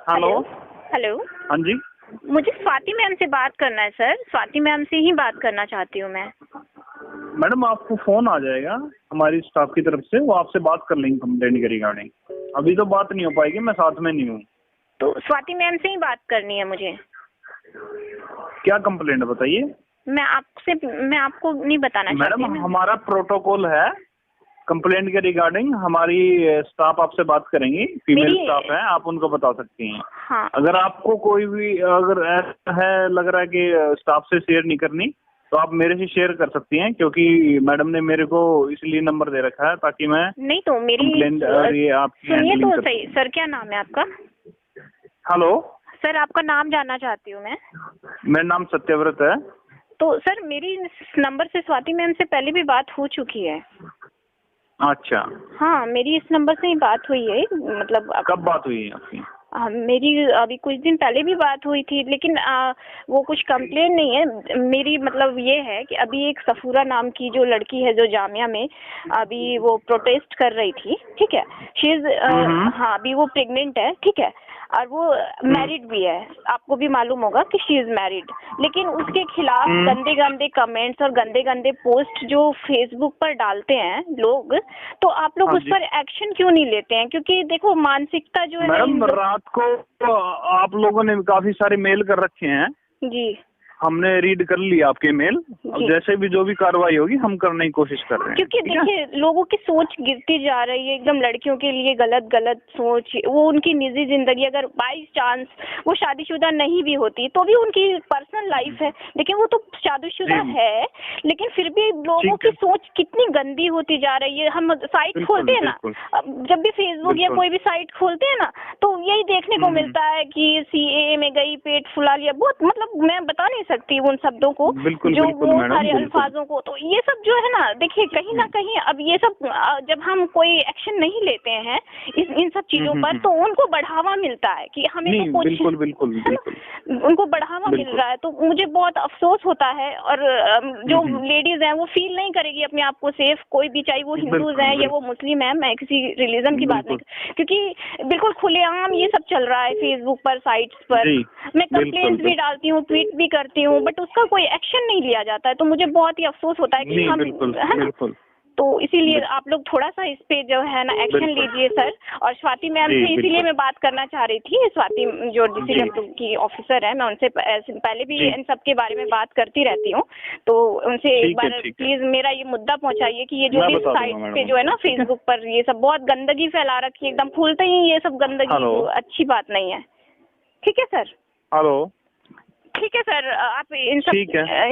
Hello. Hello. हाँ जी। मुझे Swati ma'am से बात करना है सर। स्वाति मैम से ही बात करना चाहती हूँ मैं। मैडम आपको फोन आ जाएगा हमारी स्टाफ की तरफ से, वो आपसे बात कर लेंगे कंप्लेंट के रिगार्डिंग। अभी तो बात नहीं हो पाएगी, मैं साथ में नहीं हूँ। तो स्वाति मैम से ही बात करनी है मुझे। क्या कंप्लेंट बताइए। मैं आपको नहीं बताना चाहती। मैडम हमारा प्रोटोकॉल है कंप्लेंट के रिगार्डिंग, हमारी स्टाफ आपसे बात करेंगी, फीमेल स्टाफ है, आप उनको बता सकती हैं। हाँ। अगर आपको कोई भी अगर ऐसा है लग रहा है कि स्टाफ से शेयर नहीं करनी तो आप मेरे से शेयर कर सकती हैं, क्योंकि मैडम ने मेरे को इसलिए नंबर दे रखा है ताकि मैं नहीं तो मेरी कंप्लेंट ये आपकी सुनिए तो सही सर, क्या नाम है आपका? हेलो सर आपका नाम जानना चाहती हूँ मैं। मेरा नाम सत्यव्रत है। तो सर मेरी इस नंबर से स्वाति मैम से पहले भी बात हो चुकी है। अच्छा। हाँ मेरी इस नंबर से ही बात हुई है। मतलब कब बात हुई है आपकी? मेरी अभी कुछ दिन पहले भी बात हुई थी, लेकिन वो कुछ कंप्लेन नहीं है मेरी। मतलब ये है कि अभी एक सफूरा नाम की जो लड़की है जो जामिया में अभी वो प्रोटेस्ट कर रही थी, ठीक है। शी इज हाँ अभी वो प्रेग्नेंट है, ठीक है, और वो मैरिड भी है। आपको भी मालूम होगा कि शी इज मैरिड, लेकिन उसके खिलाफ गंदे गंदे कमेंट्स और गंदे गंदे पोस्ट जो फेसबुक पर डालते हैं लोग, तो आप लोग उस पर एक्शन क्यों नहीं लेते हैं? क्योंकि देखो मानसिकता जो है मैडम रात को आप लोगों ने काफी सारे मेल कर रखे हैं जी, हमने रीड कर लिया आपके मेल। अब जैसे भी जो भी कार्रवाई होगी हम करने की कोशिश कर रहे हैं, क्योंकि देखिए लोगों की सोच गिरती जा रही है एकदम। लड़कियों के लिए गलत गलत सोच, वो उनकी निजी जिंदगी, अगर बाई चांस वो शादीशुदा नहीं भी होती तो भी उनकी पर्सनल लाइफ है, लेकिन वो तो शादीशुदा है, लेकिन फिर भी लोगों की सोच कितनी गंदी होती जा रही है। हम साइट खोलते हैं ना, जब भी फेसबुक या कोई भी साइट खोलते हैं ना, तो यही देखने को मिलता है कि सीएए में गई, पेट फुला लिया, बहुत मतलब मैं बता नहीं सकती उन शब्दों को, जो वो सारे अल्फाजों को। तो ये सब जो है ना, देखिए कहीं ना कहीं अब ये सब जब हम कोई एक्शन नहीं लेते हैं इन सब चीजों पर, तो उनको बढ़ावा मिलता है कि हमें तो कुछ बिल्कुल उनको बढ़ावा मिल रहा है। तो मुझे बहुत अफसोस होता है। और जो लेडीज हैं वो फील नहीं करेगी अपने आप को सेफ, कोई भी, चाहे वो हिंदूज हैं या वो मुस्लिम है। मैं किसी रिलीजन की बात नहीं, क्योंकि बिल्कुल खुलेआम ये सब चल रहा है फेसबुक पर, साइट्स पर। मैं कंप्लेंट्स भी डालती हूँ, ट्वीट भी करती हूँ, बट उसका कोई एक्शन नहीं लिया जाता है। तो मुझे बहुत ही अफसोस होता है कि हम, है ना, तो इसीलिए आप लोग थोड़ा सा इस पे जो है ना एक्शन लीजिए सर। और स्वाति मैम से इसीलिए मैं बात करना चाह रही थी, स्वाति जो डीसीडब्ल्यू की ऑफिसर है, मैं उनसे पहले भी इन सब के बारे में बात करती रहती हूँ, तो उनसे एक बार प्लीज मेरा ये मुद्दा पहुँचाइए कि ये जो भी साइट पे जो है ना फेसबुक पर ये सब बहुत गंदगी फैला रखी है, एकदम फूलते ही ये सब गंदगी अच्छी बात नहीं है। ठीक है सर। हेलो। ठीक है सर, आप इन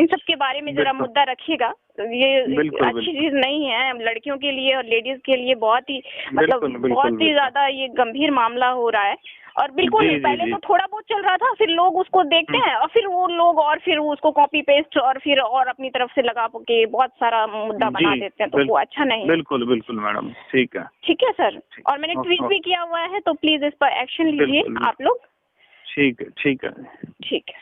सब के बारे में जरा मुद्दा रखिएगा। ये अच्छी चीज नहीं है लड़कियों के लिए और लेडीज के लिए। बहुत ही मतलब बहुत ही ज्यादा ये गंभीर मामला हो रहा है। और बिल्कुल पहले तो थोड़ा बहुत चल रहा था, फिर लोग उसको देखते हैं और फिर वो लोग और फिर उसको कॉपी पेस्ट और फिर और अपनी तरफ से लगा के बहुत सारा मुद्दा बना देते हैं, तो वो अच्छा नहीं है। बिल्कुल मैडम, ठीक है सर। और मैंने ट्वीट भी किया हुआ है, तो प्लीज इस पर एक्शन लीजिए आप लोग। ठीक है। ठीक है।